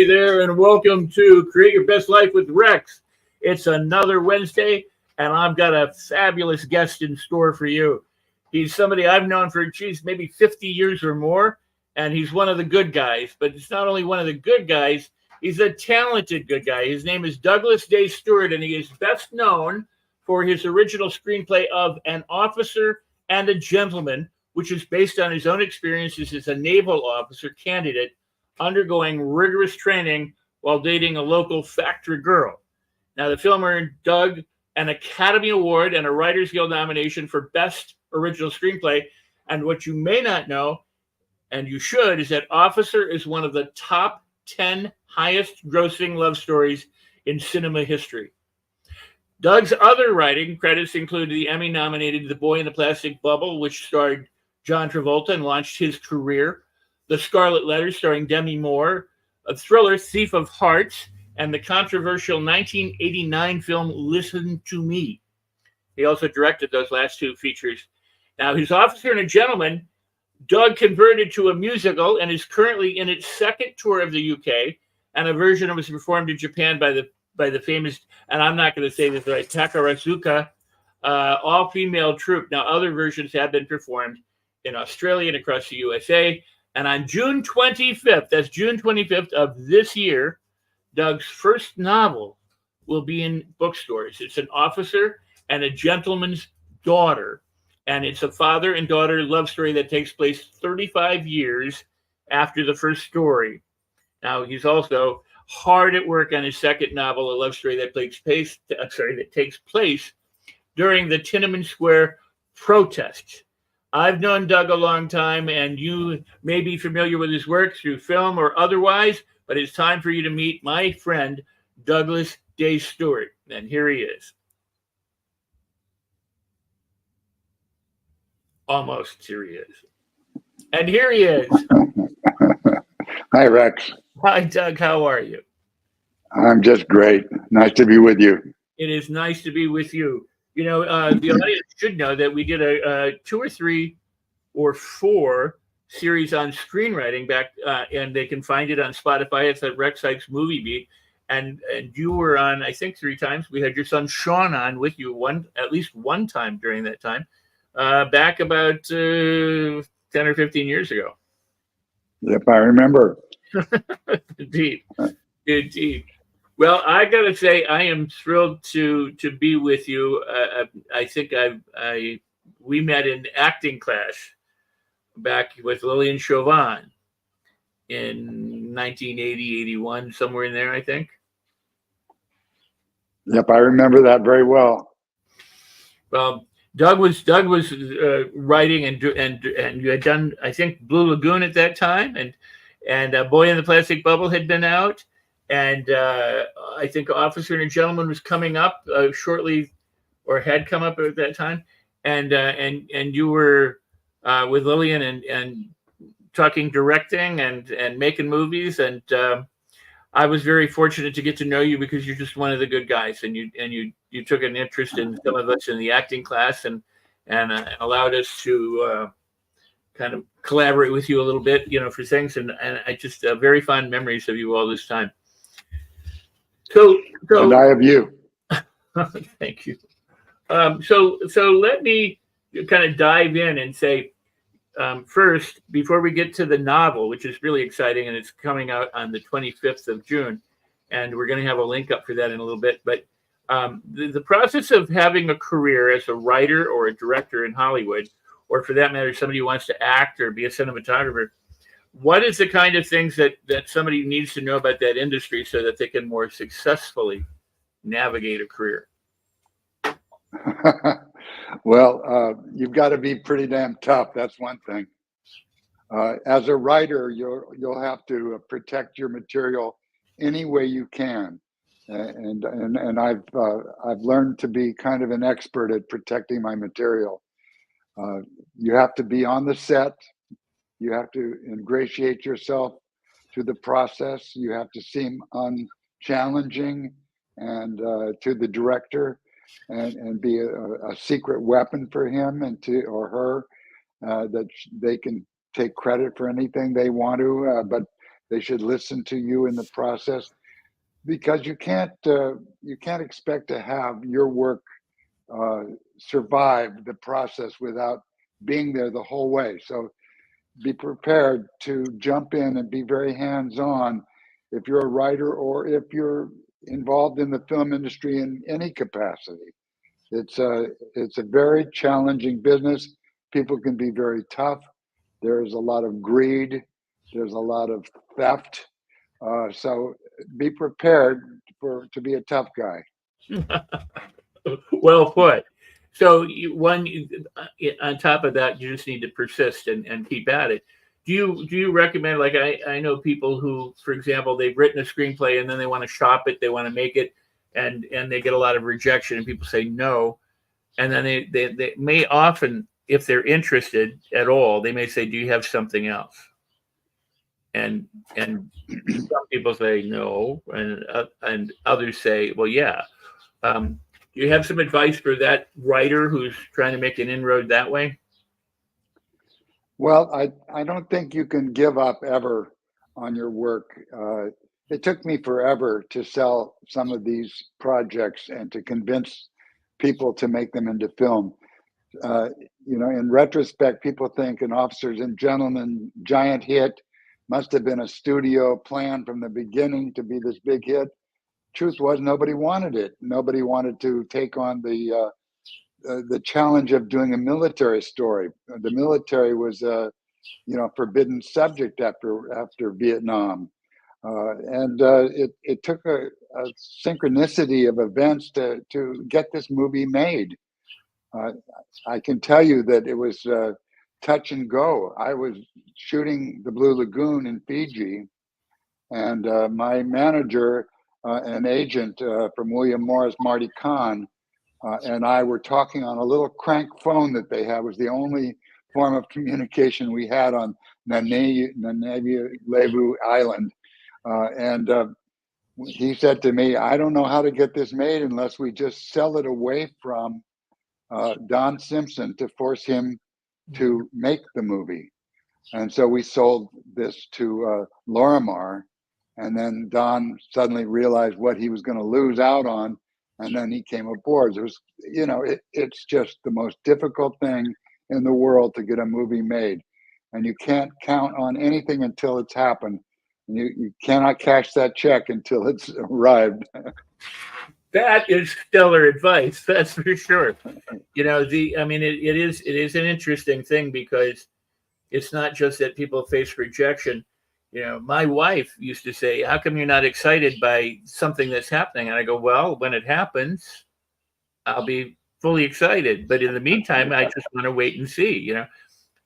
there, and welcome to Create Your Best Life with Rex. It's another Wednesday, and I've got a fabulous guest in store for you. He's somebody I've known for, maybe 50 years or more, and he's one of the good guys. But it's not only one of the good guys, he's a talented good guy. His name is Douglas Day Stewart, and he is best known for his original screenplay of An Officer and a Gentleman, which is based on his own experiences as a naval officer candidate undergoing rigorous training while dating a local factory girl. Now, the film earned Doug an Academy Award and a Writers Guild nomination for Best Original Screenplay. And what you may not know, and you should, is that Officer is one of the top 10 highest grossing love stories in cinema history. Doug's other writing credits include the Emmy-nominated The Boy in the Plastic Bubble, which starred John Travolta and launched his career, The Scarlet Letter starring Demi Moore, a thriller, Thief of Hearts, and the controversial 1989 film Listen to Me. He also directed those last two features. Now, his Officer and a Gentleman, Doug converted to a musical and is currently in its second tour of the UK, and a version was performed in Japan by the famous, and I'm not going to say this right, Takarazuka, all-female troupe. Now, other versions have been performed in Australia and across the USA. And on June 25th, that's June 25th of this year, Doug's first novel will be in bookstores. It's An Officer and a Gentleman's Daughter. And it's a father and daughter love story that takes place 35 years after the first story. Now, he's also hard at work on his second novel, a love story that takes place during the Tiananmen Square protests. I've known Doug a long time, and you may be familiar with his work through film or otherwise, but it's time for you to meet my friend, Douglas Day Stewart. And here he is. Almost, here he is. And here he is. Hi, Rex. Hi, Doug. How are you? I'm just great. Nice to be with you. It is nice to be with you. You know, the audience should know that we did a 2 or 3 or 4 series on screenwriting back, and they can find it on Spotify. It's at Rex Sikes Movie Beat, and you were on, I think, 3 times. We had your son Sean on with you at least one time during that time, back about 10 or 15 years ago. Yep, I remember. Indeed. Well, I gotta say, I am thrilled to be with you. I think we met in acting class back with Lillian Chauvin in 1980, 81, somewhere in there, I think. Yep, I remember that very well. Well, Doug was writing, and you had done, I think, Blue Lagoon at that time, and Boy in the Plastic Bubble had been out. And I think Officer and a Gentleman was coming up shortly, or had come up at that time. And you were with Lillian and talking directing and making movies. And I was very fortunate to get to know you because you're just one of the good guys. And you took an interest in some of us in the acting class and allowed us to kind of collaborate with you a little bit, for things. And I just very fond memories of you all this time. So and I have you. Thank you. So let me kind of dive in and say, first, before we get to the novel, which is really exciting, and it's coming out on the 25th of June, and we're going to have a link up for that in a little bit. But the process of having a career as a writer or a director in Hollywood, or for that matter, somebody who wants to act or be a cinematographer, what is the kind of things that somebody needs to know about that industry so that they can more successfully navigate a career? Well, you've got to be pretty damn tough. That's one thing. As a writer, you'll have to protect your material any way you can, and I've learned to be kind of an expert at protecting my material. You have to be on the set. You have to ingratiate yourself to the process. You have to seem unchallenging and to the director, and be a secret weapon for him or her, that they can take credit for anything they want to, but They should listen to you in the process, because you can't expect to have your work survive the process without being there the whole way. So be prepared to jump in and be very hands-on if you're a writer or if you're involved in the film industry in any capacity. It's a very challenging business. People can be very tough. There's a lot of greed. There's a lot of theft. So be prepared to be a tough guy. Well put. So on top of that, you just need to persist and keep at it. Do you recommend, like I know people who, for example, they've written a screenplay and then they want to shop it, they want to make it, and they get a lot of rejection and people say no, and then they may often, if they're interested at all, they may say, do you have something else? And some people say no, and others say, well, yeah. Do you have some advice for that writer who's trying to make an inroad that way? Well, I don't think you can give up ever on your work. It took me forever to sell some of these projects and to convince people to make them into film. In retrospect, people think An Officers and Gentlemen, giant hit, must have been a studio plan from the beginning to be this big hit. Truth was, nobody wanted it. Nobody wanted to take on the challenge of doing a military story. The military was a forbidden subject after Vietnam, and it took a synchronicity of events to get this movie made. I can tell you that it was touch and go. I was shooting The Blue Lagoon in Fiji, and my manager, an agent from William Morris, Marty Kahn, and I were talking on a little crank phone that they had. It was the only form of communication we had on Nanaimo Island. And he said to me, I don't know how to get this made unless we just sell it away from Don Simpson to force him to make the movie. And so we sold this to Lorimar. And then Don suddenly realized what he was going to lose out on. And then he came aboard. It was, it's just the most difficult thing in the world to get a movie made. And you can't count on anything until it's happened. You cannot cash that check until it's arrived. That is stellar advice. That's for sure. It is an interesting thing because it's not just that people face rejection. My wife used to say, how come you're not excited by something that's happening? And I go, well, when it happens, I'll be fully excited. But in the meantime, I just want to wait and see,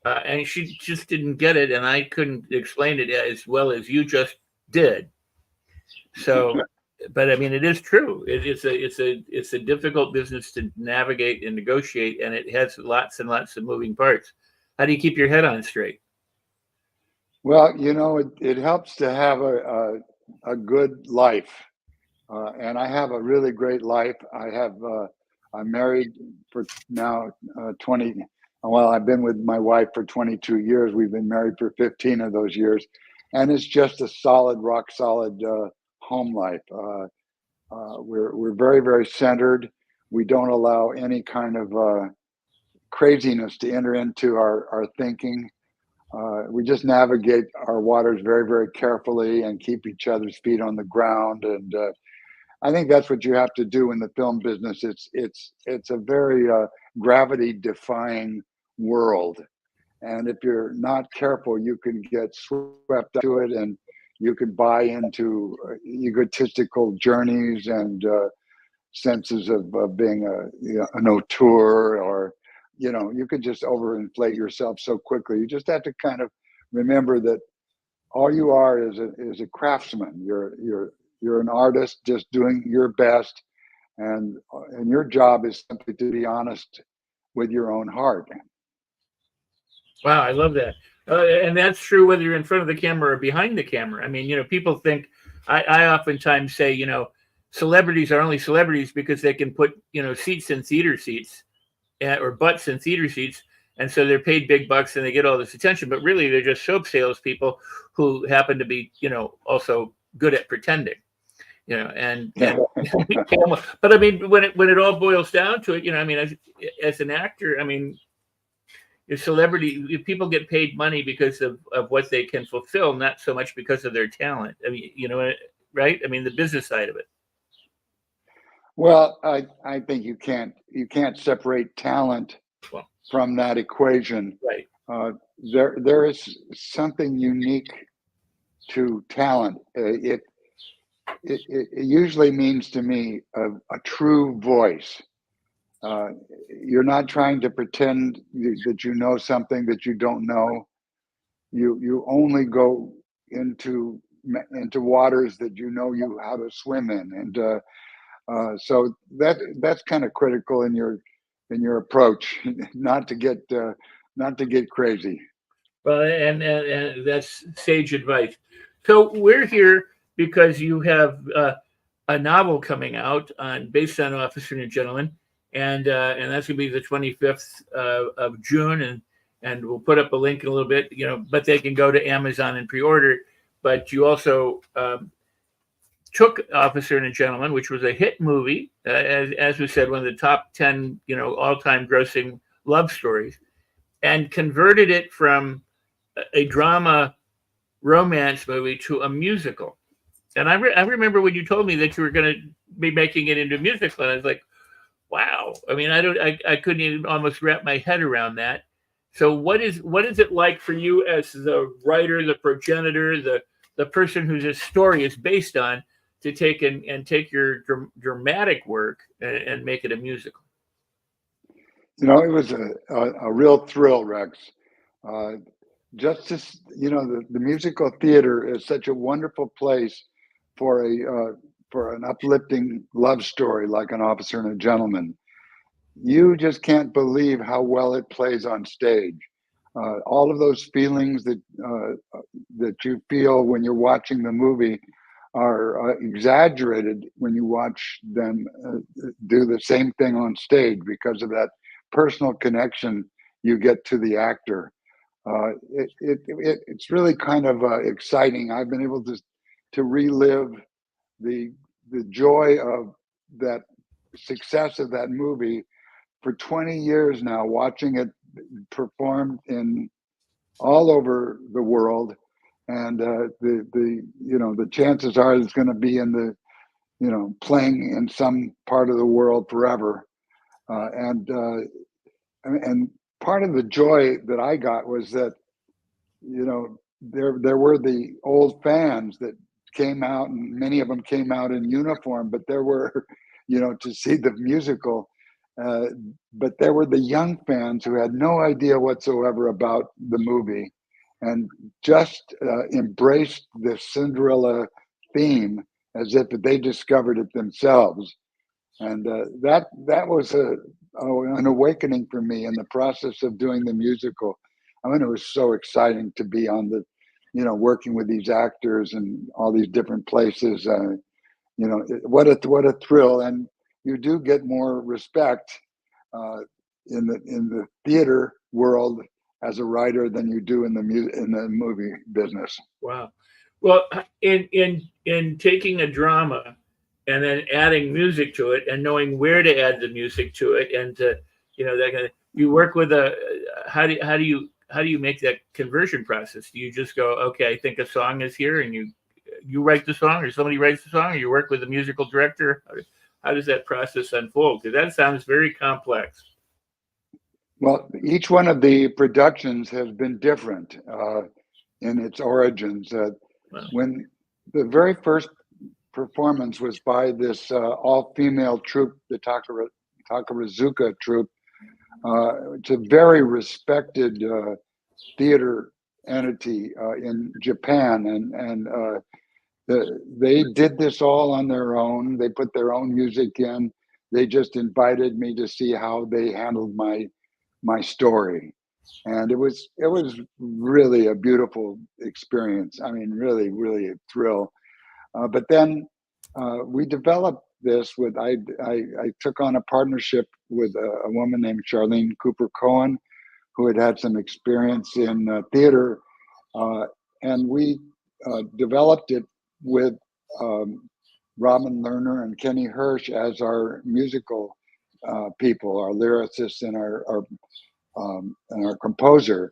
and she just didn't get it. And I couldn't explain it as well as you just did. So, but I mean, it is true. It's a difficult business to navigate and negotiate, and it has lots and lots of moving parts. How do you keep your head on straight? Well, it helps to have a good life, and I have a really great life. I'm married for now 20. Well, I've been with my wife for 22 years. We've been married for 15 of those years, and it's just a solid, rock solid home life. We're very, very centered. We don't allow any kind of craziness to enter into our thinking. We just navigate our waters very, very carefully and keep each other's feet on the ground. And I think that's what you have to do in the film business. It's a very gravity-defying world, and if you're not careful, you can get swept up to it, and you could buy into egotistical journeys and senses of being an auteur, or you could just overinflate yourself so quickly. You just have to kind of remember that all you are is a craftsman. You're an artist just doing your best, and your job is simply to be honest with your own heart. Wow, I love that. And that's true whether you're in front of the camera or behind the camera. I mean, people think, I oftentimes say, celebrities are only celebrities because they can put, seats in theater seats or butts in theater seats. and so they're paid big bucks and they get all this attention, but really they're just soap salespeople who happen to be, also good at pretending, and but I mean, when it all boils down to it, I mean, as an actor, I mean, your celebrity, people get paid money because of what they can fulfill, not so much because of their talent. I mean, right? I mean, the business side of it. Well, I think you can't separate talent from that equation. Right. There is something unique to talent. It usually means to me a true voice. You're not trying to pretend that you know something that you don't know. You only go into waters that you know you how to swim in, and so that's kind of critical in your approach, not to get crazy. Well, and that's sage advice. So we're here because you have a novel coming out based on Officer and Gentleman, and that's going to be the 25th of June, and we'll put up a link in a little bit, but they can go to Amazon and pre-order. But you also took Officer and Gentleman, which was a hit movie, as we said, one of the top 10 all-time grossing love stories, and converted it from a drama romance movie to a musical. And I remember when you told me that you were going to be making it into a musical, and I was like, wow. I mean, I couldn't even almost wrap my head around that. So what is it like for you as the writer, the progenitor, the person whose this story is based on, to take take your dramatic work and make it a musical? It was a real thrill, Rex. Just the musical theater is such a wonderful place for an uplifting love story like An Officer and a Gentleman. You just can't believe how well it plays on stage. All of those feelings that you feel when you're watching the movie are exaggerated when you watch them do the same thing on stage, because of that personal connection you get to the actor. It's really kind of exciting. I've been able to relive the joy of that success of that movie for 20 years now, watching it performed in all over the world, and the chances are it's going to be in playing in some part of the world forever, and part of the joy that I got was that there were the old fans that came out, and many of them came out in uniform, but there were to see the musical. But there were the young fans who had no idea whatsoever about the movie, and just embraced the Cinderella theme as if they discovered it themselves. And that was an awakening for me in the process of doing the musical. I mean, it was so exciting to be on working with these actors and all these different places. What a thrill! And you do get more respect in the theater world as a writer than you do in the movie business. Wow. Well, in taking a drama and then adding music to it, and knowing where to add the music to it, and that kind of, you work with how do you make that conversion process? Do you just go, okay, I think a song is here, and you write the song, or somebody writes the song, or you work with the musical director? How does that process unfold? Because that sounds very complex. Well, each one of the productions has been different in its origins. Wow. When the very first performance was by this all-female troupe, the Takarazuka troupe. It's a very respected theater entity in Japan, and they did this all on their own. They put their own music in. They just invited me to see how they handled my story, and it was really a beautiful experience. I mean, really, really a thrill. But then we developed this with I took on a partnership with a woman named Charlene Cooper Cohen, who had had some experience in theater, and we developed it with Robin Lerner and Kenny Hirsch as our musical people, our lyricists and our composer.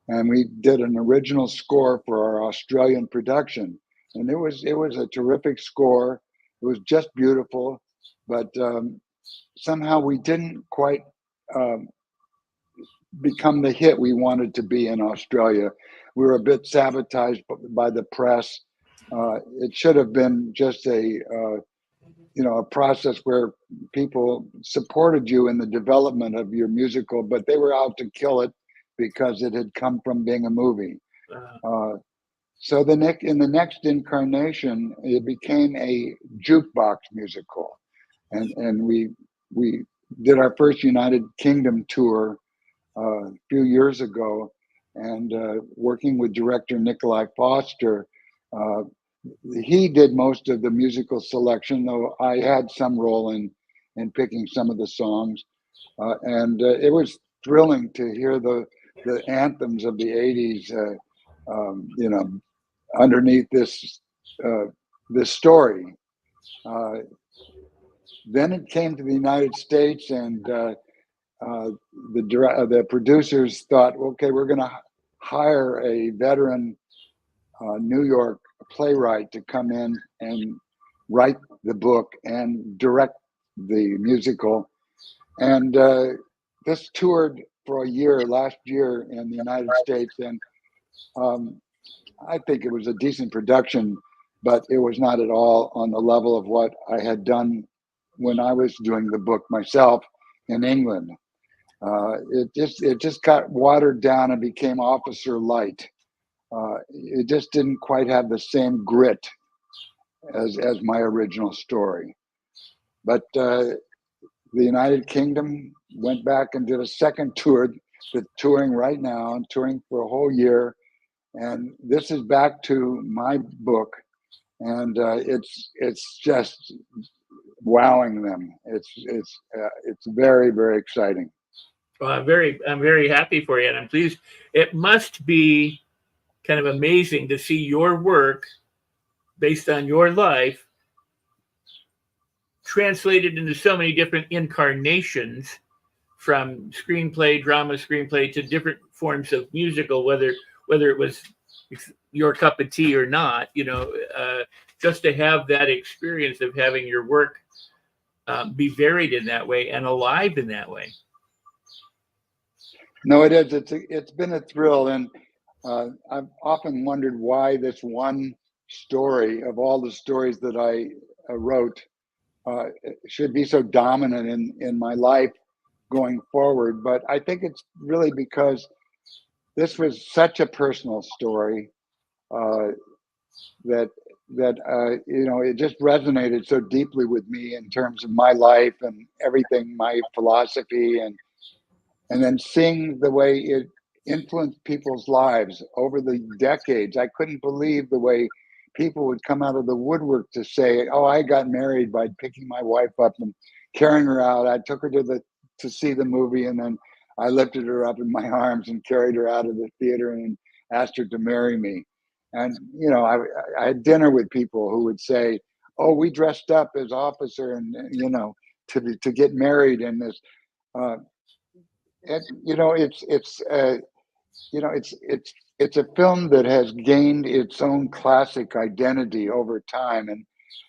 And we did an original score for our Australian production, and it was a terrific score. It was just beautiful, but somehow we didn't quite become the hit we wanted to be in Australia. We were a bit sabotaged by the press. It should have been just a process where people supported you in the development of your musical, but they were out to kill it because it had come from being a movie. So in the next incarnation, it became a jukebox musical, and we did our first United Kingdom tour a few years ago, and working with director Nikolai Foster. He did most of the musical selection, though I had some role in picking some of the songs, and it was thrilling to hear the anthems of the '80s, underneath this story. Then it came to the United States, and the producers thought, okay, we're going to hire a veteran New York playwright to come in and write the book and direct the musical. And this toured for a year last year in the United States, and I think it was a decent production, but it was not at all on the level of what I had done when I was doing the book myself in England. It just got watered down and became officer light. It just didn't quite have the same grit as my original story. But the United Kingdom went back and did a second tour. That's touring right now and touring for a whole year. And this is back to my book, and it's just wowing them. It's very, very exciting. Well, I'm very happy for you, and I'm pleased. It must be kind of amazing to see your work based on your life translated into so many different incarnations, from drama screenplay to different forms of musical, whether it was your cup of tea or not. Just to have that experience of having your work be varied in that way and alive in that way. No, it is. It's been a thrill, and I've often wondered why this one story of all the stories that I wrote should be so dominant in my life going forward. But I think it's really because this was such a personal story that it just resonated so deeply with me in terms of my life and everything, my philosophy, and then seeing the way it influenced people's lives over the decades. I couldn't believe the way people would come out of the woodwork to say, "Oh, I got married by picking my wife up and carrying her out. I took her to see the movie, and then I lifted her up in my arms and carried her out of the theater and asked her to marry me." And I had dinner with people who would say, "Oh, we dressed up as officer and to get married in this." It's a film that has gained its own classic identity over time, and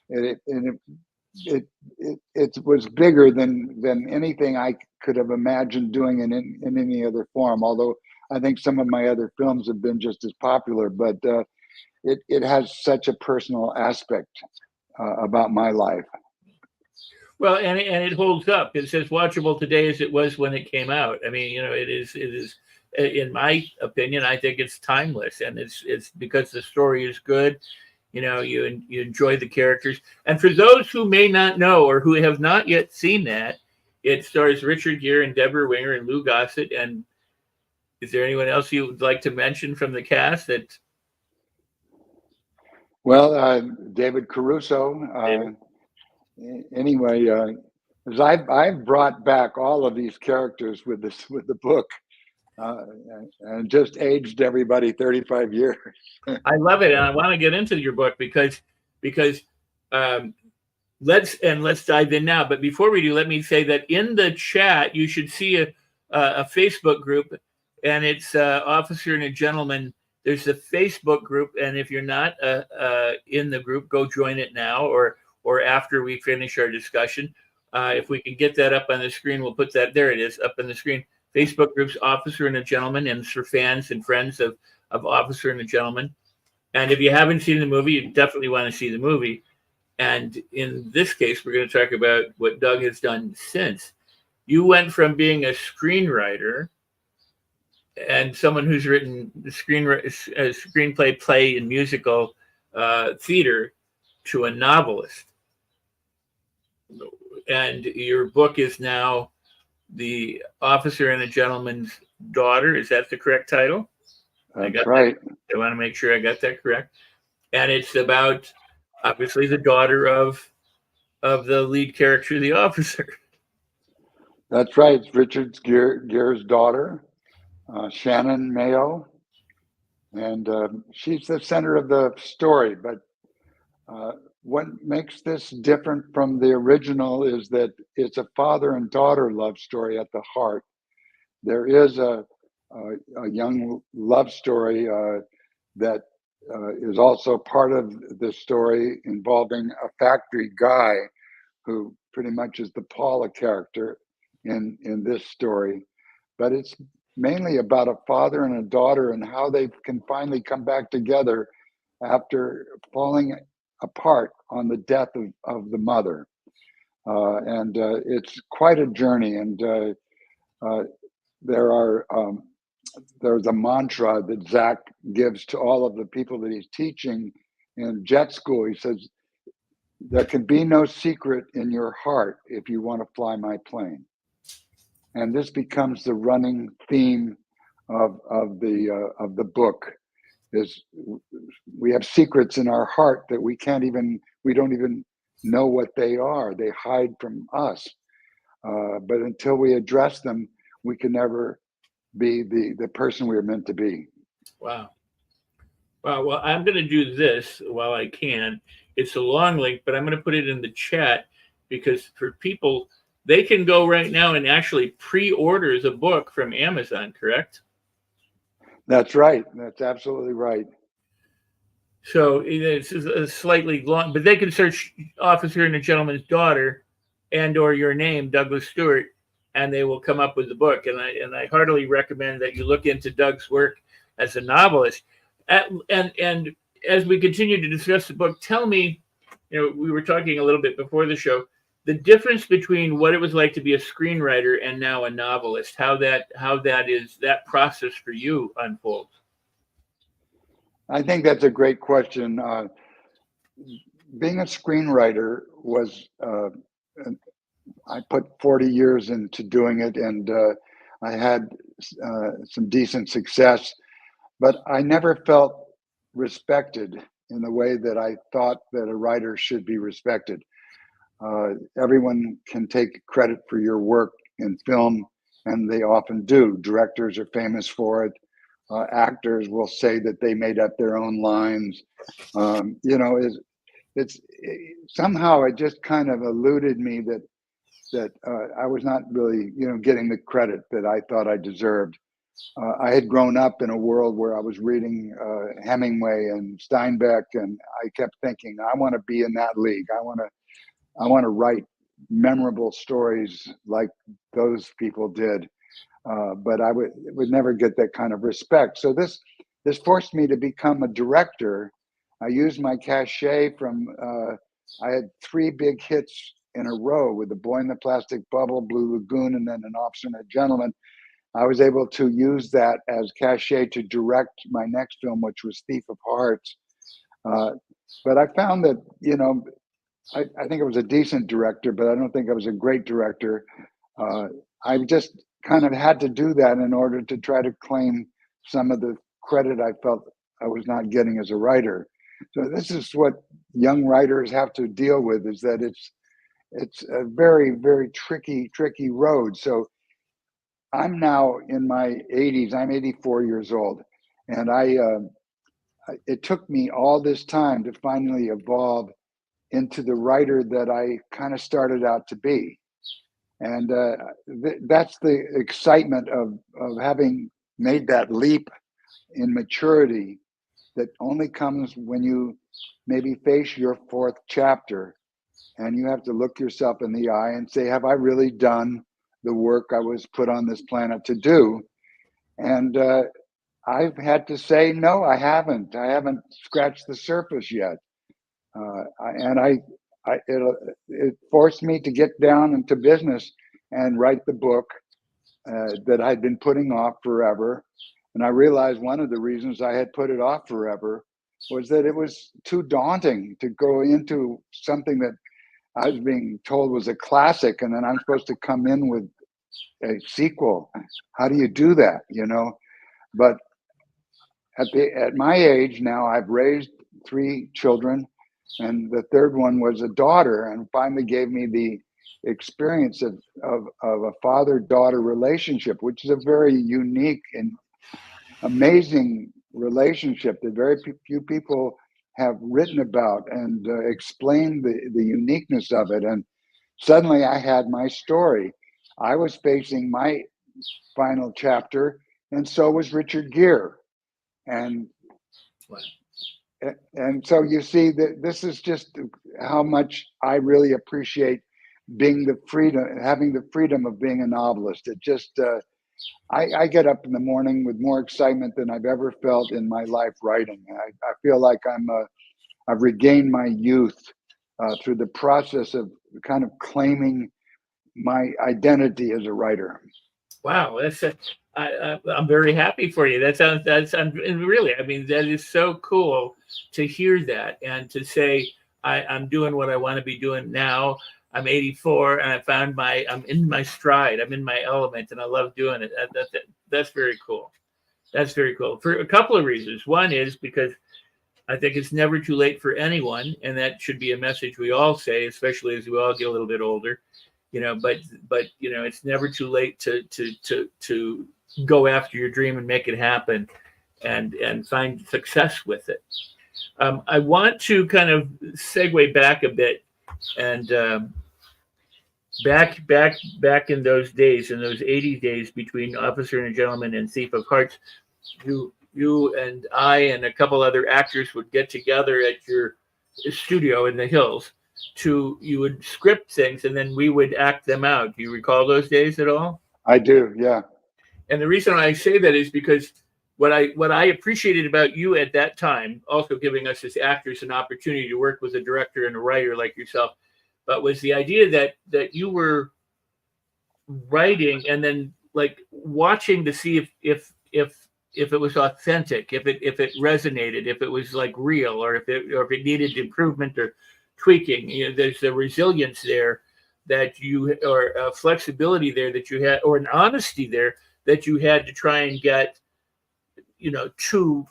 it was bigger than anything I could have imagined doing in any other form. Although I think some of my other films have been just as popular, but it has such a personal aspect about my life. Well, and it holds up. It's as watchable today as it was when it came out. I mean, it is. In my opinion, I think it's timeless, and it's because the story is good. You enjoy the characters, and for those who may not know or who have not yet seen that, it stars Richard Gere and Deborah Winger and Lou Gossett. And is there anyone else you would like to mention from the cast that? Well, David Caruso. Anyway, as I've brought back all of these characters with the book, uh, and just aged everybody 35 years. I love it, and I want to get into your book because um, let's dive in now. But before we do, let me say that in the chat you should see a Facebook group, and it's Officer and a Gentleman. There's the Facebook group, and if you're not in the group, go join it now or after we finish our discussion. If we can get that up on the screen, we'll put that there. It is up on the screen. Facebook group's Officer and a Gentleman, and it's for fans and friends of Officer and a Gentleman. And if you haven't seen the movie, you definitely want to see the movie. And in this case, we're going to talk about what Doug has done since. You went from being a screenwriter and someone who's written the screenplay, play, and musical theater to a novelist. And your book is now The Officer and a Gentleman's Daughter. Is that the correct title? That's right. I want to make sure I got that correct. And it's about obviously the daughter of the lead character, the officer. That's right. It's Richard Gere's daughter, Shannon Mayo, and she's the center of the story. But what makes this different from the original is that it's a father and daughter love story at the heart. There is a young love story that is also part of the story involving a factory guy who pretty much is the Paula character in this story. But it's mainly about a father and a daughter and how they can finally come back together after falling apart on the death of the mother. And it's quite a journey. And there's a mantra that Zach gives to all of the people that he's teaching in jet school. He says, there can be no secret in your heart if you want to fly my plane. And this becomes the running theme of the book. Is we have secrets in our heart that we don't even know what they are. They hide from us. But until we address them, we can never be the person we are meant to be. Wow. Well, I'm going to do this while I can. It's a long link, but I'm going to put it in the chat because for people, they can go right now and actually pre-order the book from Amazon, correct? That's right. That's absolutely right. So it's a slightly long, but they can search Officer and a Gentleman's Daughter and or your name, Douglas Stewart, and they will come up with the book. And I heartily recommend that you look into Doug's work as a novelist. And as we continue to discuss the book, tell me, we were talking a little bit before the show, the difference between what it was like to be a screenwriter and now a novelist, how that process for you unfolds. I think that's a great question. Being a screenwriter was, I put 40 years into doing it, and I had some decent success, but I never felt respected in the way that I thought that a writer should be respected. Everyone can take credit for your work in film, and they often do. Directors are famous for it. Actors will say that they made up their own lines. It's somehow it just kind of eluded me that I was not really, getting the credit that I thought I deserved. I had grown up in a world where I was reading Hemingway and Steinbeck, and I kept thinking, I want to be in that league. I want to write memorable stories like those people did. But I would never get that kind of respect. So this forced me to become a director. I used my cachet from, I had 3 big hits in a row with The Boy in the Plastic Bubble, Blue Lagoon, and then An Officer and a Gentleman. I was able to use that as cachet to direct my next film, which was Thief of Hearts. But I found that, I think I was a decent director, but I don't think I was a great director. I just kind of had to do that in order to try to claim some of the credit I felt I was not getting as a writer. So this is what young writers have to deal with, is that it's a very, very tricky road. So I'm now in my 80s. I'm 84 years old, and it took me all this time to finally evolve into the writer that I kind of started out to be. And that's the excitement of having made that leap in maturity that only comes when you maybe face your fourth chapter and you have to look yourself in the eye and say, have I really done the work I was put on this planet to do? And I've had to say, no, I haven't. I haven't scratched the surface yet. And it forced me to get down into business and write the book that I'd been putting off forever. And I realized one of the reasons I had put it off forever was that it was too daunting to go into something that I was being told was a classic, and then I'm supposed to come in with a sequel. How do you do that, you know? But at my age now, I've raised 3 children, and the third one was a daughter, and finally gave me the experience of a father-daughter relationship, which is a very unique and amazing relationship that very few people have written about and explained the uniqueness of it. And suddenly I had my story. I was facing my final chapter, and so was Richard Gere. And and so you see that this is just how much I really appreciate being having the freedom of being a novelist. It just I get up in the morning with more excitement than I've ever felt in my life writing. I feel like I've regained my youth through the process of kind of claiming my identity as a writer. Wow, I'm very happy for you. Really, I mean, that is so cool to hear that and to say I'm doing what I want to be doing now. I'm 84 and I'm in my stride. I'm in my element and I love doing it. That's very cool. That's very cool for a couple of reasons. One is because I think it's never too late for anyone, and that should be a message we all say, especially as we all get a little bit older. But it's never too late to go after your dream and make it happen, and find success with it. I want to kind of segue back a bit, and back in those days, in those 80 days between Officer and a Gentleman and Thief of Hearts, you and I and a couple other actors would get together at your studio in the hills. You would script things and then we would act them out. Do you recall those days at all? I do, yeah. And the reason I say that is because what I appreciated about you at that time, also giving us as actors an opportunity to work with a director and a writer like yourself, but was the idea that you were writing and then like watching to see if it was authentic, if it resonated, if it was like real, or if it needed improvement or tweaking. There's a resilience there or a flexibility there that you had, or an honesty there that you had to try and get, to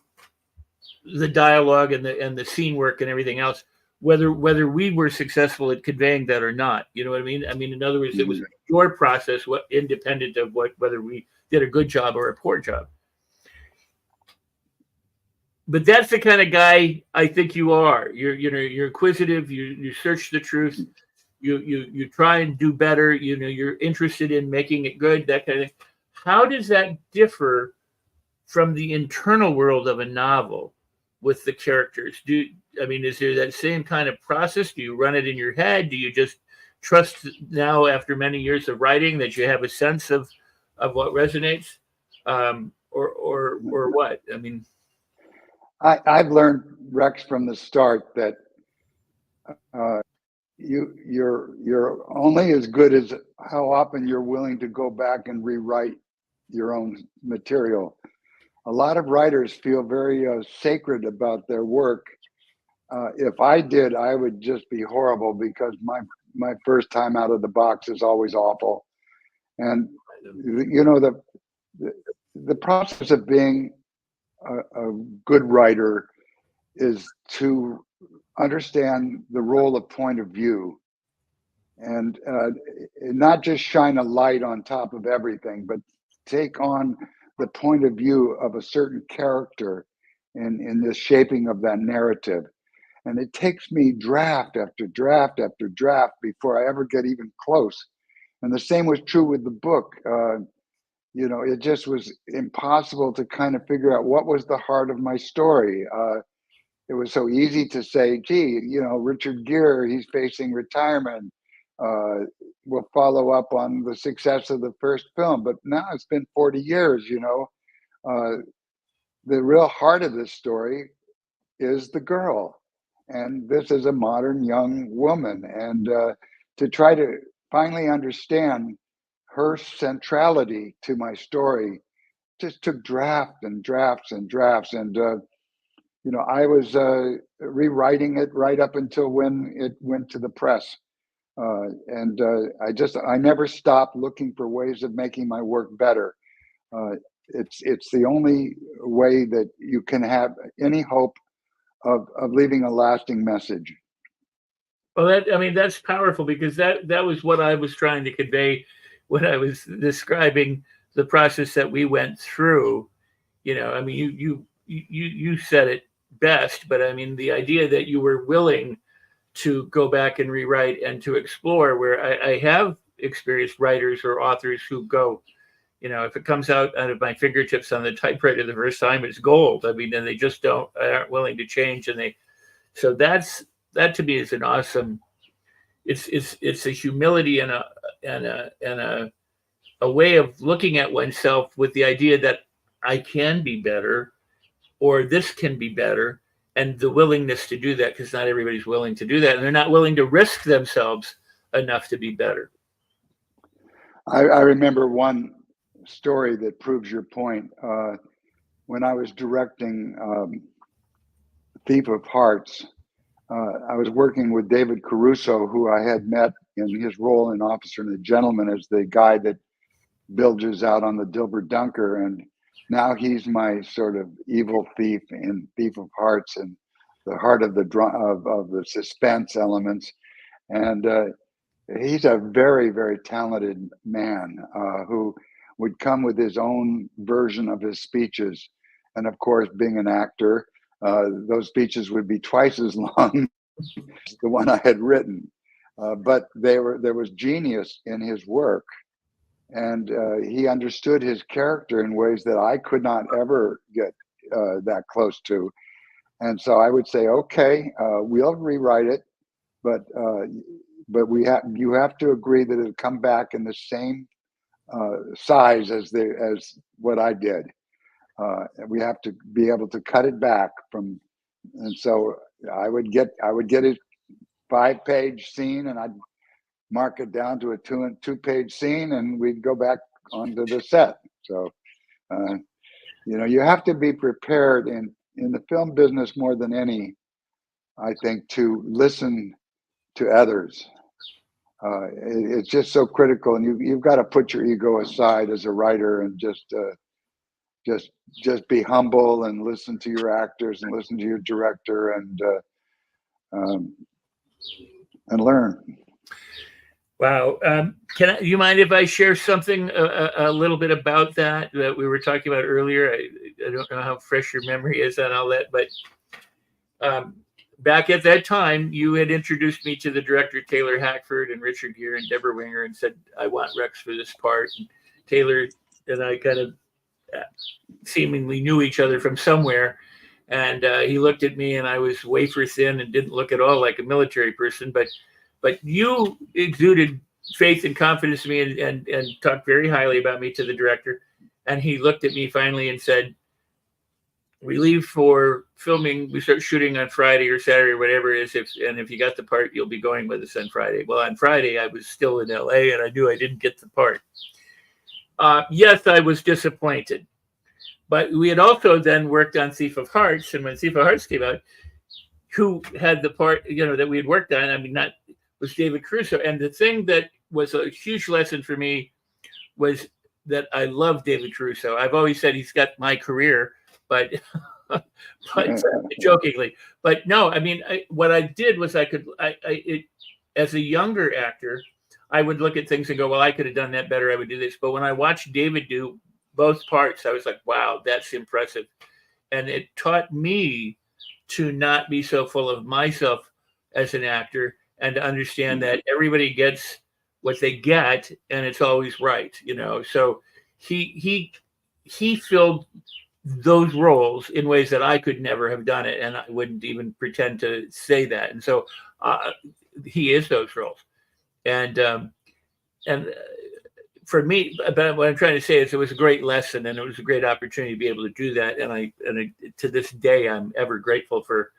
the dialogue and the scene work and everything else, whether we were successful at conveying that or not. You know what I mean? I mean, in other words, it was your process, independent of whether we did a good job or a poor job. But that's the kind of guy I think you are. You're inquisitive. You search the truth. You try and do better. You're interested in making it good. That kind of thing. How does that differ from the internal world of a novel with the characters? Is there that same kind of process? Do you run it in your head? Do you just trust now, after many years of writing, that you have a sense of what resonates, or what? I mean. I've learned, Rex, from the start that you're only as good as how often you're willing to go back and rewrite your own material. A lot of writers feel very sacred about their work. If I did, I would just be horrible because my first time out of the box is always awful. And the process of being a good writer is to understand the role of point of view and not just shine a light on top of everything, but take on the point of view of a certain character in this shaping of that narrative. And it takes me draft after draft after draft before I ever get even close. And the same was true with the book. It just was impossible to kind of figure out what was the heart of my story. It was so easy to say, gee, Richard Gere, he's facing retirement. We'll follow up on the success of the first film. But now it's been 40 years, the real heart of this story is the girl. And this is a modern young woman. And to try to finally understand her centrality to my story just took drafts and drafts and drafts. And, I was rewriting it right up until when it went to the press. I never stopped looking for ways of making my work better. It's the only way that you can have any hope of leaving a lasting message. Well, that's powerful, because that was what I was trying to convey when I was describing the process that we went through. You said it best, but the idea that you were willing to go back and rewrite and to explore, where I have experienced writers or authors who go, if it comes out of my fingertips on the typewriter the first time, it's gold. And they just aren't willing to change. So that to me is an awesome, it's a humility and a way of looking at oneself with the idea that I can be better, or this can be better, and the willingness to do that, because not everybody's willing to do that, and they're not willing to risk themselves enough to be better. I remember one story that proves your point. When I was directing Thief of Hearts, I was working with David Caruso, who I had met in his role in Officer and a Gentleman as the guy that bilges out on the Dilbert Dunker. And now he's my sort of evil thief in Thief of Hearts, and the heart of the suspense elements. And he's a very, very talented man who would come with his own version of his speeches. And of course, being an actor, those speeches would be twice as long as the one I had written. But there was genius in his work. And he understood his character in ways that I could not ever get that close to. And so I would say, okay, we'll rewrite it, but you have to agree that it'll come back in the same size as what I did. We have to be able to cut it back from, and so I would get a 5-page scene, and I'd mark it down to a 2-page scene, and we'd go back onto the set. So, you have to be prepared in the film business more than any, I think, to listen to others. It's just so critical, and you've got to put your ego aside as a writer and just be humble and listen to your actors and listen to your director and learn. Wow. You mind if I share something a little bit about that we were talking about earlier? I don't know how fresh your memory is on all that, but back at that time, you had introduced me to the director Taylor Hackford and Richard Gere and Deborah Winger, and said, I want Rex for this part. And Taylor and I kind of seemingly knew each other from somewhere. And he looked at me, and I was wafer thin and didn't look at all like a military person, but you exuded faith and confidence in me and talked very highly about me to the director. And he looked at me finally and said, we leave for filming, we start shooting on Friday or Saturday or whatever it is, and if you got the part, you'll be going with us on Friday. Well, on Friday, I was still in LA, and I knew I didn't get the part. Yes, I was disappointed. But we had also then worked on Thief of Hearts, and when Thief of Hearts came out, who had the part, that we had worked on, was David Caruso. And the thing that was a huge lesson for me was that I love David Caruso. I've always said he's got my career, but jokingly. But no, what I did was as a younger actor, I would look at things and go, well, I could have done that better. I would do this. But when I watched David do both parts. I was like, wow, that's impressive. And it taught me to not be so full of myself as an actor and to understand that everybody gets what they get and it's always right, you know. So he filled those roles in ways that I could never have done it, and I wouldn't even pretend to say that. And so he is those roles, and for me, but what I'm trying to say is it was a great lesson, and it was a great opportunity to be able to do that. And to this day, I'm ever grateful for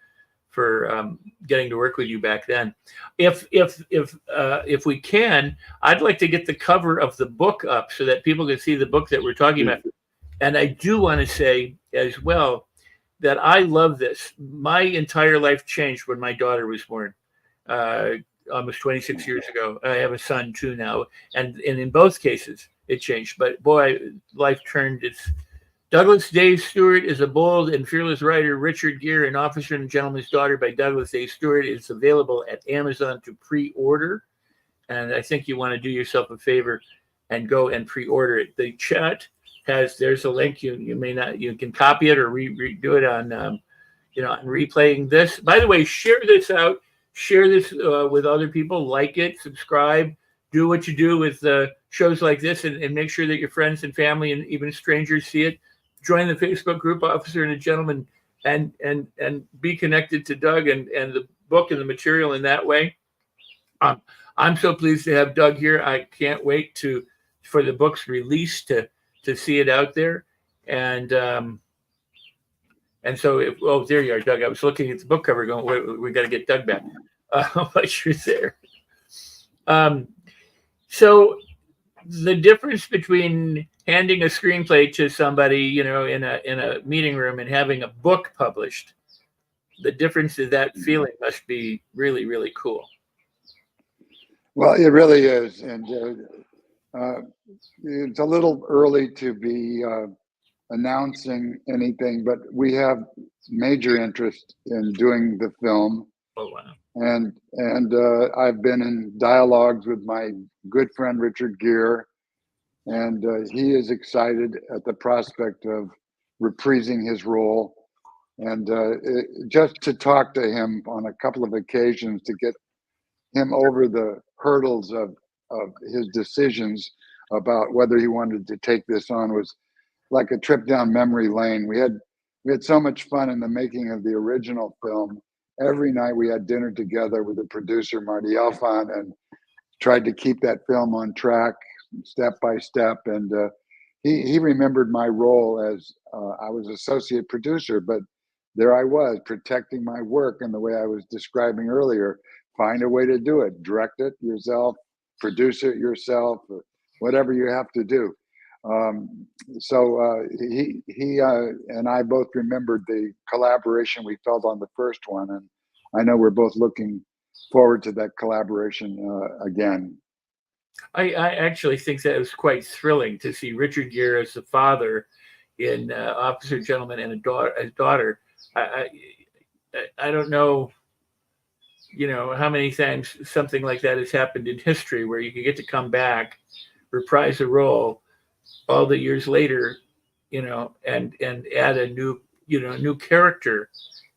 getting to work with you back then. If we can, I'd like to get the cover of the book up so that people can see the book that we're talking about. And I do want to say as well that I love this. My entire life changed when my daughter was born, almost 26 years ago. I have a son too now, and in both cases it changed. But boy, life turned. It's Douglas Day Stewart is a bold and fearless writer. Richard Gere, An Officer and Gentleman's Daughter by Douglas Day Stewart is available at Amazon to pre-order. And I think you want to do yourself a favor and go and pre-order it. The chat there's a link. You may not, you can copy it or redo it on on replaying this. By the way, share this out. Share this with other people. Like it, subscribe, do what you do with shows like this, and make sure that your friends and family and even strangers see it. Join the Facebook group, Officer and a Gentleman, and be connected to Doug and the book and the material in that way. I'm so pleased to have Doug here. I can't wait for the book's release to see it out there. And so, there you are, Doug. I was looking at the book cover going, we got to get Doug back. But you're there. So the difference between handing a screenplay to somebody, in a meeting room and having a book published, the difference is that feeling must be really, really cool. Well, it really is. And it's a little early to be announcing anything, but we have major interest in doing the film. Oh, wow. And I've been in dialogues with my good friend Richard Gere, and he is excited at the prospect of reprising his role. And just to talk to him on a couple of occasions to get him over the hurdles of his decisions about whether he wanted to take this on was like a trip down memory lane. We had so much fun in the making of the original film. Every night we had dinner together with the producer, Marty Elfon, and tried to keep that film on track step by step. And he remembered my role as I was associate producer, but there I was protecting my work in the way I was describing earlier. Find a way to do it. Direct it yourself, produce it yourself, whatever you have to do. So he and I both remembered the collaboration we felt on the first one, and I know we're both looking forward to that collaboration again. I actually think that it was quite thrilling to see Richard Gere as the father in Officer, Gentleman, and a daughter. I don't know, how many times something like that has happened in history where you can get to come back, reprise a role all the years later, and add a new character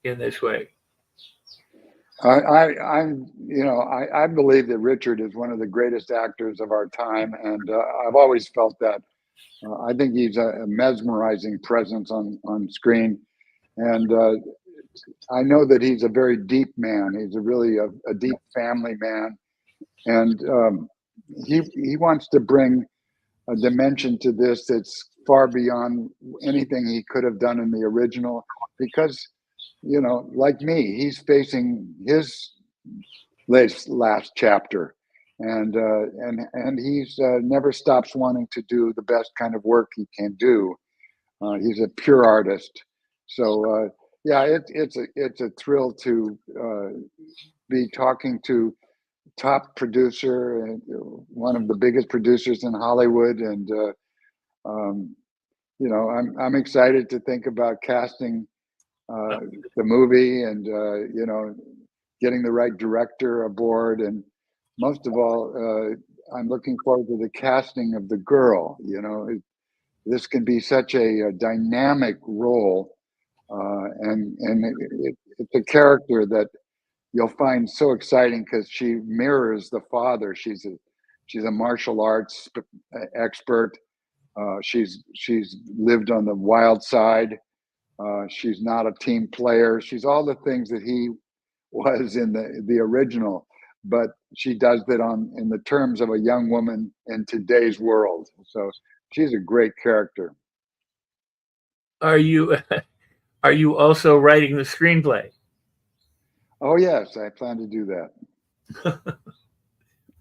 in this way. I believe that Richard is one of the greatest actors of our time, and I've always felt that. I think he's a mesmerizing presence on screen, and I know that he's a very deep man. He's really a deep family man, and he wants to bring a dimension to this that's far beyond anything he could have done in the original, because like me, he's facing his last chapter, and he's never stops wanting to do the best kind of work he can do. He's a pure artist. So yeah, it's a thrill to be talking to top producer and one of the biggest producers in Hollywood, and I'm excited to think about casting the movie, and getting the right director aboard, and most of all, I'm looking forward to the casting of the girl. this can be such a dynamic role, and it's a character that you'll find so exciting because she mirrors the father. She's a martial arts expert. She's lived on the wild side. She's not a team player. She's all the things that he was in the original, but she does that in the terms of a young woman in today's world. So she's a great character. Are you are you also writing the screenplay? Oh yes, I plan to do that.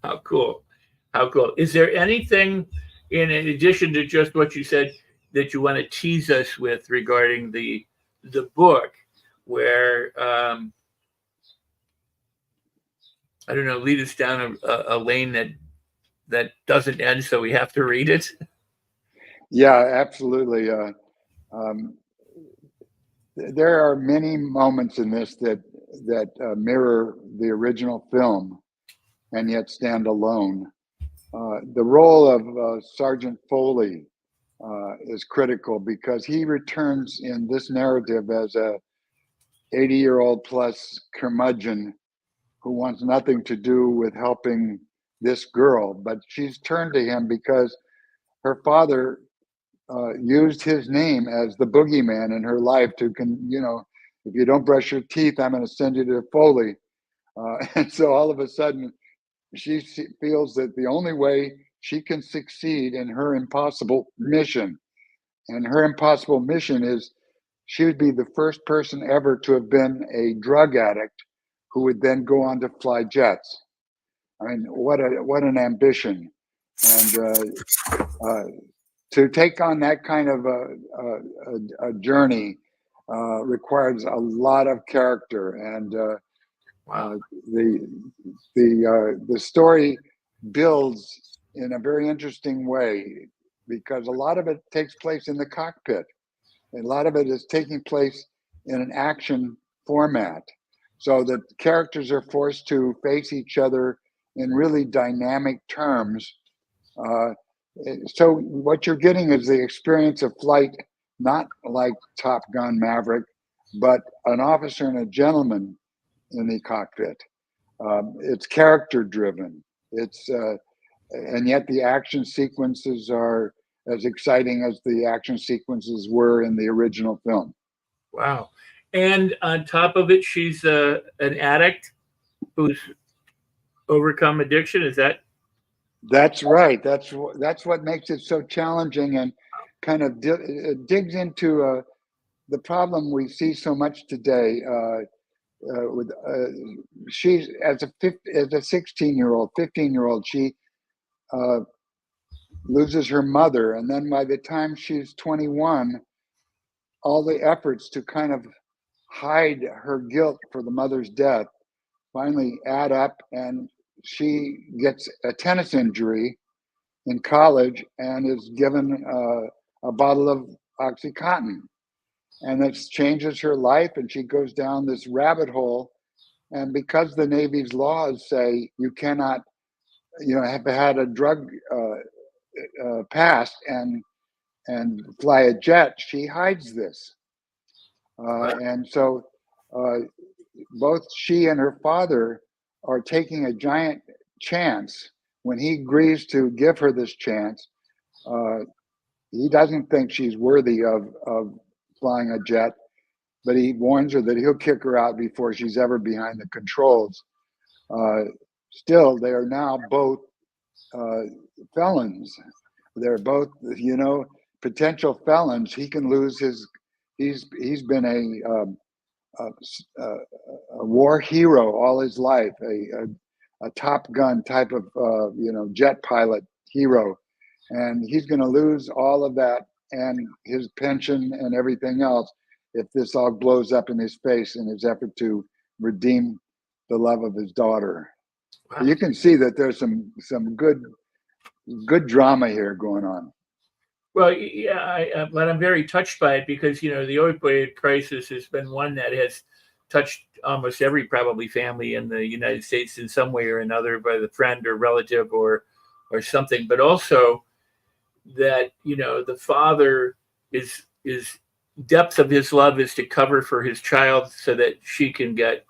How cool. How cool. Is there anything in addition to just what you said that you want to tease us with regarding the book where I don't know, lead us down a lane that doesn't end, so we have to read it? Yeah, absolutely. Um, there are many moments in this that mirror the original film and yet stand alone. The role of Sergeant Foley is critical because he returns in this narrative as a 80-year-old plus curmudgeon who wants nothing to do with helping this girl, but she's turned to him because her father used his name as the boogeyman in her life if you don't brush your teeth, I'm going to send you to Foley. And so all of a sudden, she feels that the only way she can succeed in her impossible mission, and her impossible mission is she would be the first person ever to have been a drug addict who would then go on to fly jets. I mean, what an ambition. And to take on that kind of a journey requires a lot of character, and Wow. the story builds in a very interesting way because a lot of it takes place in the cockpit. A lot of it is taking place in an action format, so that characters are forced to face each other in really dynamic terms. Uh, so what you're getting is the experience of flight, not like Top Gun Maverick, but an officer and a gentleman in the cockpit. It's character driven. And yet the action sequences are as exciting as the action sequences were in the original film. Wow. And on top of it, she's an addict who's overcome addiction. Is that? That's right. That's what makes it so challenging and kind of digs into the problem we see so much today. With she's as a 16-year-old, 15-year-old, she uh, loses her mother, and then by the time she's 21, all the efforts to kind of hide her guilt for the mother's death finally add up, and she gets a tennis injury in college and is given a bottle of Oxycontin. And it changes her life, and she goes down this rabbit hole. And because the Navy's laws say you cannot, have had a drug past and fly a jet, she hides this. And so both she and her father are taking a giant chance. When he agrees to give her this chance, he doesn't think she's worthy of flying a jet, but he warns her that he'll kick her out before she's ever behind the controls. Still, they are now both felons. They're both, potential felons. He can lose his. He's been a war hero all his life, a Top Gun type of jet pilot hero, and he's going to lose all of that and his pension and everything else if this all blows up in his face in his effort to redeem the love of his daughter. Wow. You can see that there's some good drama here going on. Well, yeah, but I'm very touched by it because the opioid crisis has been one that has touched almost every probably family in the United States in some way or another, by the friend or relative or something. But also that, you know, the father is depth of his love is to cover for his child so that she can get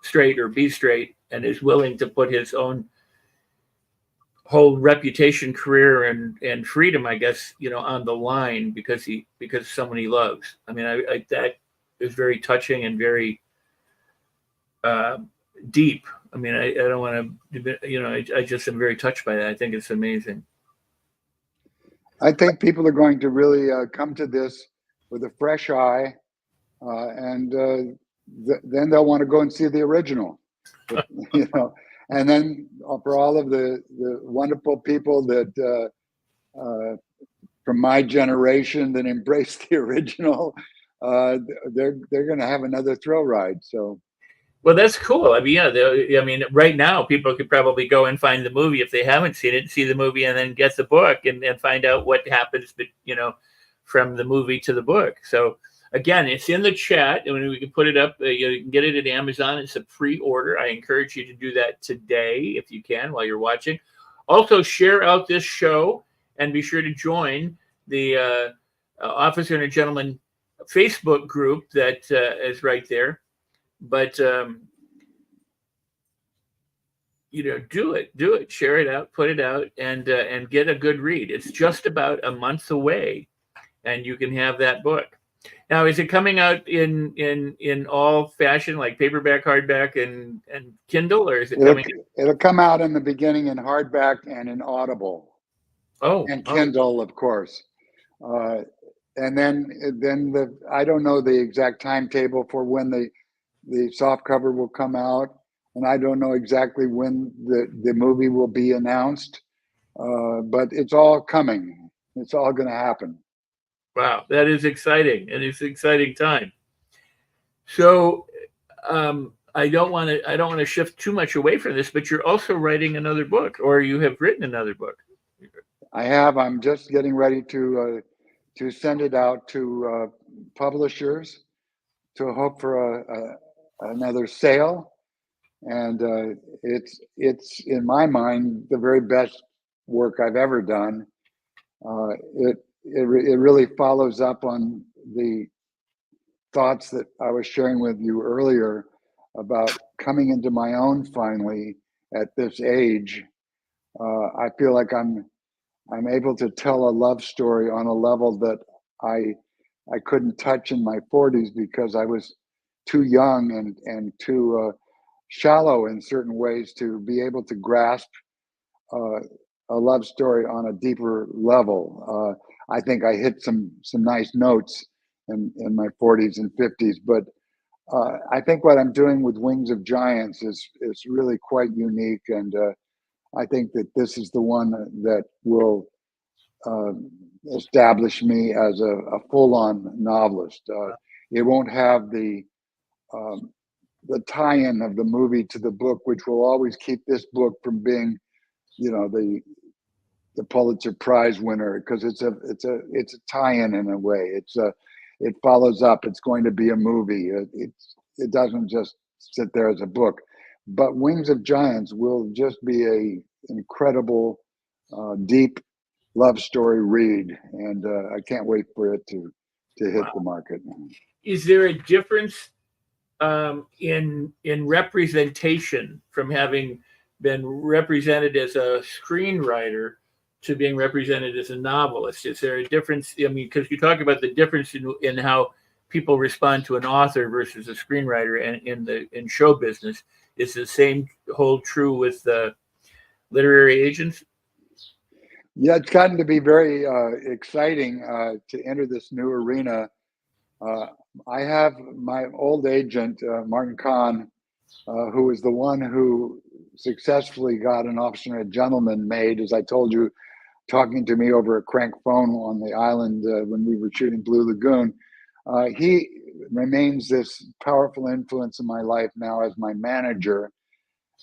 straight or be straight, and is willing to put his own whole reputation, career, and freedom, I guess, you know, on the line because someone he loves. I mean, I that is very touching and very uh, deep. I mean, I don't want to, you know, I just am very touched by that. I think it's amazing. I think people are going to really come to this with a fresh eye, and then they'll want to go and see the original, you know. And then for all of the wonderful people that from my generation that embraced the original, they're going to have another thrill ride. So. Well, that's cool. I mean, yeah. I mean, right now, people could probably go and find the movie if they haven't seen it, see the movie, and then get the book and find out what happens, you know, from the movie to the book. So, again, it's in the chat, and we can put it up. You can get it at Amazon. It's a pre-order. I encourage you to do that today if you can while you're watching. Also, share out this show and be sure to join the Officer and a Gentleman Facebook group that is right there. But you know, do it, share it out, put it out, and get a good read. It's just about a month away, and you can have that book. Now, is it coming out in all fashion, like paperback, hardback, and Kindle, or is it coming? It'll come out in the beginning in hardback and in Audible. Oh, and Kindle, of course. And then I don't know the exact timetable for when the soft cover will come out, and I don't know exactly when the movie will be announced, but it's all coming. It's all going to happen. Wow, that is exciting, and it's an exciting time. So, I don't want to shift too much away from this, but you're also writing another book, or you have written another book. I have. I'm just getting ready to send it out to publishers to hope for another sale. And it's in my mind the very best work I've ever done. It really follows up on the thoughts that I was sharing with you earlier about coming into my own finally at this age. I feel like I'm able to tell a love story on a level that I couldn't touch in my 40s because I was too young and too shallow in certain ways to be able to grasp a love story on a deeper level. I think I hit some nice notes in my 40s and 50s, but I think what I'm doing with Wings of Giants is really quite unique, and I think that this is the one that will establish me as a full-on novelist. It won't have the tie-in of the movie to the book, which will always keep this book from being, you know, the Pulitzer Prize winner, because it's a tie-in in a way. It follows up. It's going to be a movie. It doesn't just sit there as a book. But Wings of Giants will just be a incredible, deep love story read, and I can't wait for it to hit the market. Is there a difference in representation from having been represented as a screenwriter to being represented as a novelist? Is there a difference? I mean, because you talk about the difference in how people respond to an author versus a screenwriter, and in show business, is the same hold true with literary agents? Yeah, it's gotten to be very exciting to enter this new arena. I have my old agent, Martin Kahn, who was the one who successfully got An Officer and a Gentleman made, as I told you, talking to me over a crank phone on the island when we were shooting Blue Lagoon. He remains this powerful influence in my life now as my manager.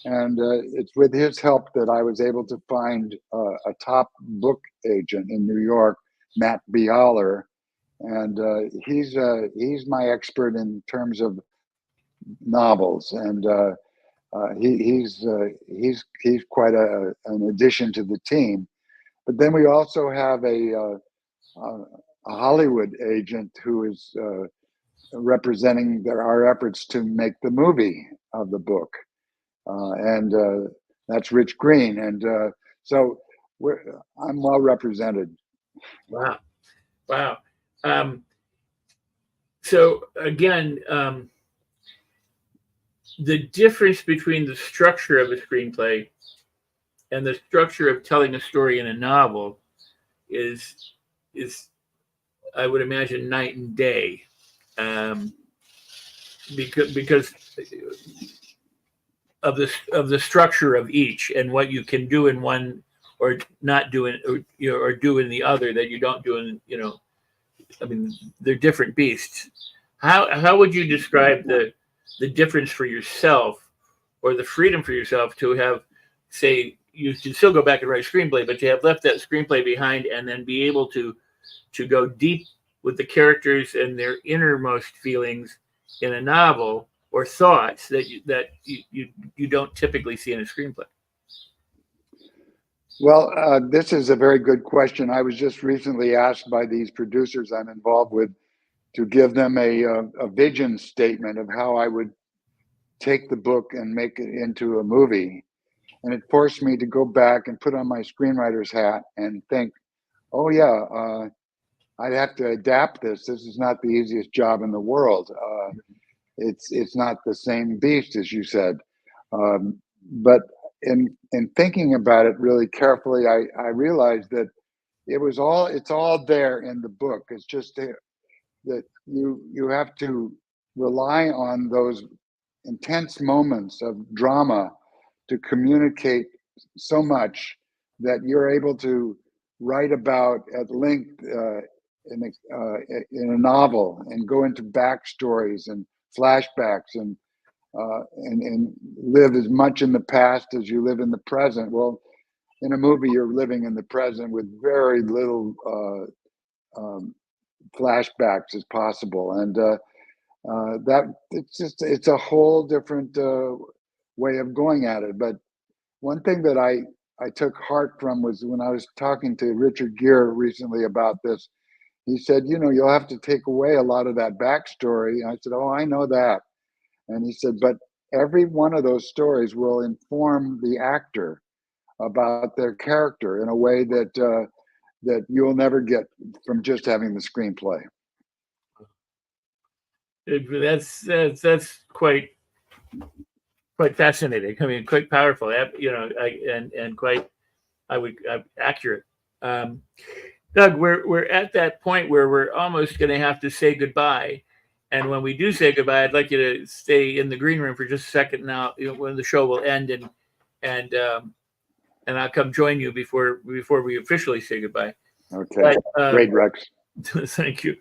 And it's with his help that I was able to find a top book agent in New York, Matt Bialer. And he's my expert in terms of novels, and he's quite an addition to the team. But then we also have a Hollywood agent who is representing our efforts to make the movie of the book, and that's Rich Green, and so I'm well represented. Wow. Wow. So again, the difference between the structure of a screenplay and the structure of telling a story in a novel is I would imagine night and day, because of the structure of each and what you can do in one or not do in or do in the other that you don't do in I mean, they're different beasts. How would you describe the difference for yourself or the freedom for yourself to have, say, you can still go back and write a screenplay, but you have left that screenplay behind and then be able to go deep with the characters and their innermost feelings in a novel or thoughts that you don't typically see in a screenplay? Well, this is a very good question. I was just recently asked by these producers I'm involved with to give them a vision statement of how I would take the book and make it into a movie. And it forced me to go back and put on my screenwriter's hat and think, oh yeah, I'd have to adapt this. This is not the easiest job in the world. It's not the same beast, as you said. But in thinking about it really carefully, I realized that it's all there in the book. It's just that you have to rely on those intense moments of drama to communicate so much that you're able to write about at length in a novel and go into backstories and flashbacks and live as much in the past as you live in the present. Well, in a movie, you're living in the present with very little flashbacks as possible, and that it's a whole different way of going at it. But one thing that I took heart from was when I was talking to Richard Gere recently about this. He said, you'll have to take away a lot of that backstory. And I said, oh, I know that. And he said, but every one of those stories will inform the actor about their character in a way that that you'll never get from just having the screenplay. That's quite fascinating. I mean, quite powerful. And quite accurate. Doug, we're at that point where we're almost going to have to say goodbye. And when we do say goodbye, I'd like you to stay in the green room for just a second now, when the show will end, and I'll come join you before we officially say goodbye. Okay. But, great, Rex. Thank you.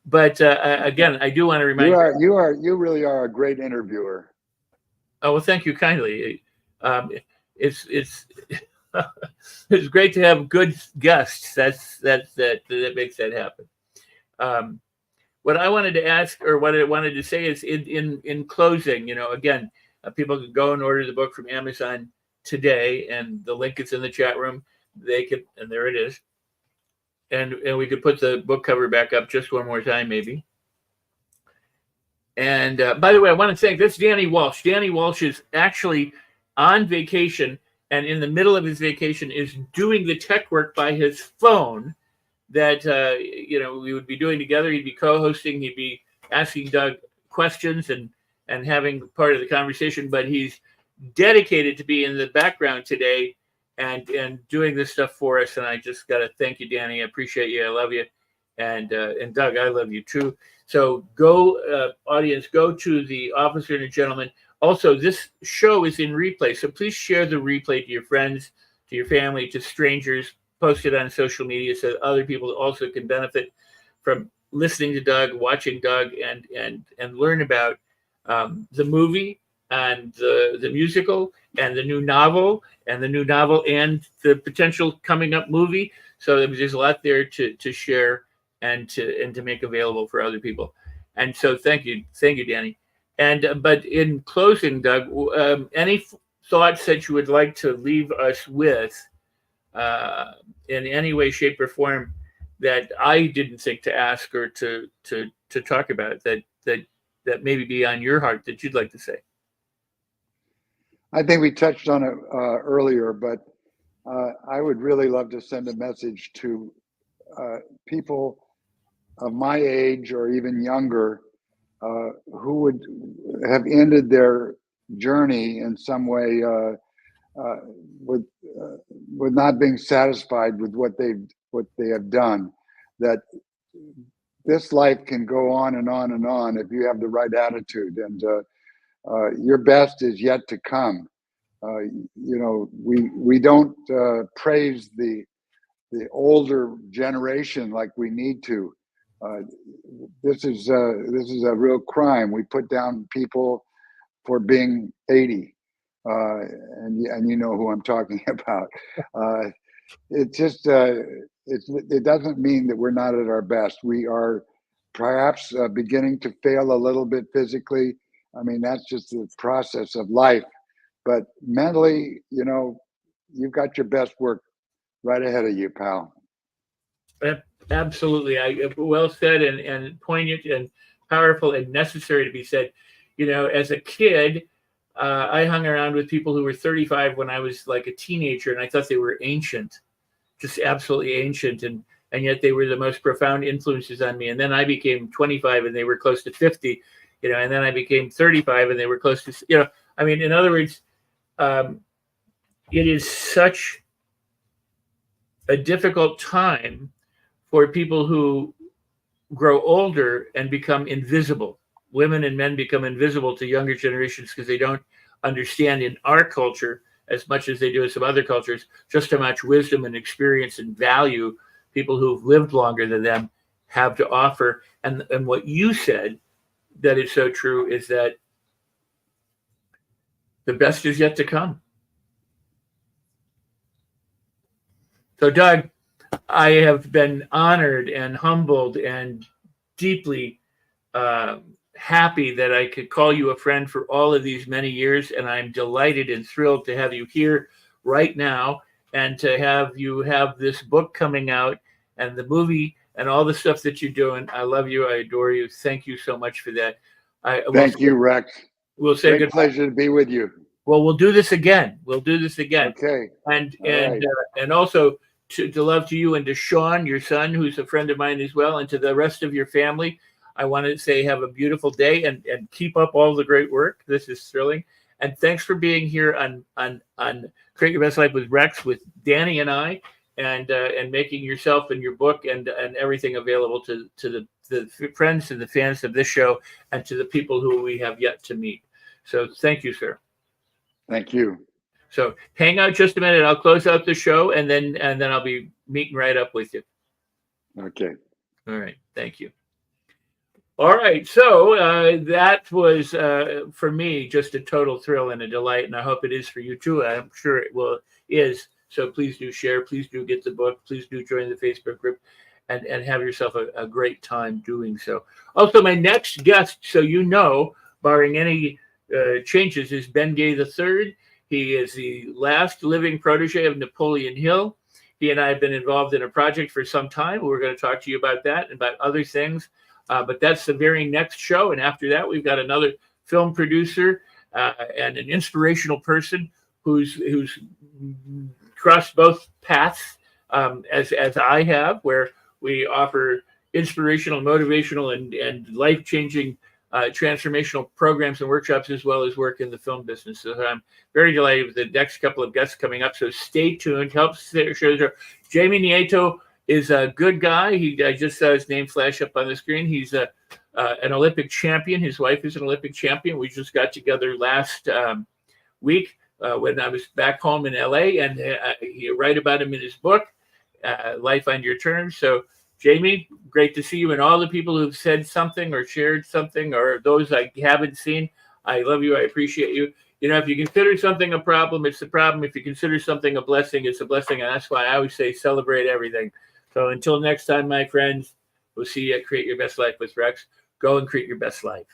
But again, I do want to remind you really are a great interviewer. Oh, well, thank you kindly. It's it's great to have good guests. That makes that happen. What I wanted to ask, or what I wanted to say, is in closing, again, people can go and order the book from Amazon today, and the link is in the chat room. They could, and there it is. And we could put the book cover back up just one more time, maybe. And by the way, I want to thank this Danny Walsh. Danny Walsh is actually on vacation, and in the middle of his vacation is doing the tech work by his phone that we would be doing together. He'd be co-hosting. He'd be asking Doug questions and having part of the conversation. But he's dedicated to be in the background today and doing this stuff for us. And I just got to thank you, Danny. I appreciate you. I love you. And Doug, I love you too. So go, audience, go to the Officer and a Gentleman. Also, this show is in replay, so please share the replay to your friends, to your family, to strangers. Post it on social media so that other people also can benefit from listening to Doug, watching Doug, and learn about the movie and the musical and the new novel and the potential coming up movie. So there's a lot there to share and to make available for other people. And so thank you, Danny. And but in closing, Doug, any thoughts that you would like to leave us with in any way, shape, or form that I didn't think to ask or to talk about that maybe be on your heart that you'd like to say? I think we touched on it earlier, but I would really love to send a message to people of my age or even younger who would have ended their journey in some way with not being satisfied with what they have done. That this life can go on and on and on if you have the right attitude, and your best is yet to come. We don't praise the older generation like we need to. This is a real crime. We put down people for being 80, and you know who I'm talking about. It just it doesn't mean that we're not at our best. We are perhaps beginning to fail a little bit physically. I mean, that's just the process of life. But mentally, you've got your best work right ahead of you, pal. Absolutely. Well said, and poignant and powerful and necessary to be said. As a kid, I hung around with people who were 35 when I was like a teenager, and I thought they were ancient, just absolutely ancient. And yet they were the most profound influences on me. And then I became 25 and they were close to 50, and then I became 35 and they were close to, I mean, in other words, it is such a difficult time for people who grow older and become invisible. Women and men become invisible to younger generations because they don't understand in our culture as much as they do in some other cultures just how much wisdom and experience and value people who've lived longer than them have to offer. And what you said that is so true is that the best is yet to come. So, Doug, I have been honored and humbled and deeply happy that I could call you a friend for all of these many years. And I'm delighted and thrilled to have you here right now and to have you have this book coming out and the movie and all the stuff that you're doing. I love you. I adore you. Thank you so much for that. Thank you, Rex. We'll say great pleasure to be with you. Well, we'll do this again. Okay. And also to love to you and to Sean, your son, who's a friend of mine as well, and to the rest of your family. I want to say have a beautiful day and keep up all the great work. This is thrilling. And thanks for being here on Create Your Best Life with Rex, with Danny and I, and making yourself and your book and everything available to the friends and the fans of this show and to the people who we have yet to meet. So thank you, sir. Thank you. So hang out just a minute. I'll close out the show and then I'll be meeting right up with you. Okay. All right. Thank you. All right. So that was for me just a total thrill and a delight, and I hope it is for you too. I'm sure it is. So please do share. Please do get the book. Please do join the Facebook group and have yourself a great time doing so. Also, my next guest, so barring any changes, is Ben Gay III. He is the last living protege of Napoleon Hill. He and I have been involved in a project for some time. We're going to talk to you about that and about other things. But that's the very next show. And after that, we've got another film producer and an inspirational person who's crossed both paths as I have, where we offer inspirational, motivational, and life-changing transformational programs and workshops, as well as work in the film business. So I'm very delighted with the next couple of guests coming up. So stay tuned. Help share. Jamie Nieto is a good guy. I just saw his name flash up on the screen. He's an Olympic champion. His wife is an Olympic champion. We just got together last week when I was back home in LA, and he write about him in his book, Life on Your Terms. So Jamie, great to see you, and all the people who've said something or shared something, or those I haven't seen. I love you. I appreciate you. If you consider something a problem, it's a problem. If you consider something a blessing, it's a blessing. And that's why I always say celebrate everything. So until next time, my friends, we'll see you at Create Your Best Life with Rex. Go and create your best life.